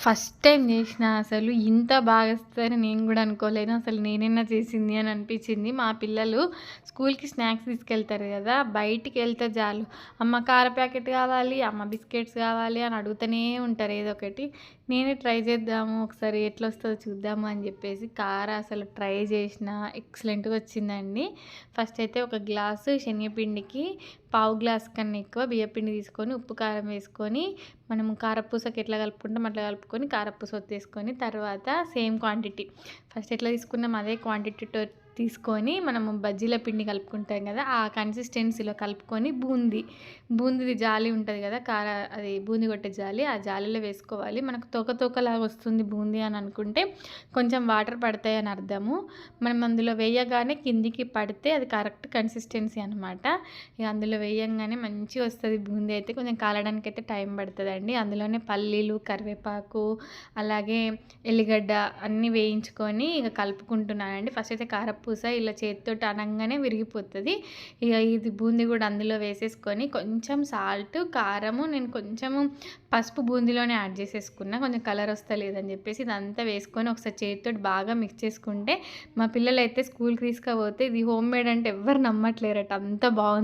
First time చేసిన అసలు ఇంత బాగా వస్తదని నేను కూడా అనుకోలేను. అసలు నేనేనా చేసింది అని అనిపించింది. మా పిల్లలు స్కూల్‌కి స్నాక్స్ తీసుకెళ్తారు కదా! బయటికెళ్తే చాలు అమ్మ కార ప్యాకెట్ కావాలి, అమ్మ బిస్కెట్స్ కావాలి అని అడుగుతూనే ఉంటారు ఏదో ఒకటి. నేనే ట్రై చేద్దాము ఒకసారి ఎట్లొస్తదో చూద్దాము అని చెప్పేసి కార అసలు ట్రై చేసిన ఎక్సలెంట్‌గా వచ్చిందండి. ఫస్ట్ అయితే ఒక గ్లాసు శనగపిండికి పావు గ్లాస్ కన్నా ఎక్కువ బియ్యపిండి తీసుకొని ఉప్పు, కారం వేసుకొని మనము కారపూసకి ఎట్లా కలుపుకుంటాం అట్లా కలుపుకొని కారపూస ఒత్తేసుకొని తర్వాత సేమ్ క్వాంటిటీ ఫస్ట్ ఎట్లా తీసుకున్నాం అదే క్వాంటిటీతో తీసుకొని మనము బజ్జీల పిండి కలుపుకుంటాం కదా! ఆ కన్సిస్టెన్సీలో కలుపుకొని బూందీది జాలి ఉంటది కదా! అది బూందీ కొట్టే జాలి, ఆ జాలీలో వేసుకోవాలి. మనకు తోకలాగా వస్తుంది బూందీ అని అనుకుంటే కొంచెం వాటర్ పడతాయని అర్థము. మనం అందులో వేయగానే కిందికి పడితే అది కరెక్ట్ కన్సిస్టెన్సీ అనమాట. ఇక అందులో వేయంగానే మంచిగా వస్తది బూందీ అయితే. కొంచెం కాలడానికైతే టైం పడతదండి. అందులోనే పల్లీలు, కరివేపాకు, అలాగే ఎల్లిగడ్డ అన్నీ వేయించుకొని ఇక కలుపుకుంటున్నానండి. ఫస్ట్ అయితే కారపూస ఇలా చేతితోటి అనంగానే విరిగిపోతది. ఇక ఇది బూందీ కూడా అందులో వేసేసుకొని కొంచెం సాల్ట్, కారము, నేను కొంచెము పసుపు బూందీలోనే యాడ్ చేసేసుకున్నా. కొంచెం కలర్ వస్తలేదని చెప్పేసి ఇదంతా వేసుకొని ఒకసారి చేతితోటి బాగా మిక్స్ చేసుకుంటే మా పిల్లలైతే స్కూల్‌కి తీసుకపోతే ఇది హోమ్ మేడ్ అంటే ఎవ్వరు నమ్మట్లేరట. అంత బాగుంది.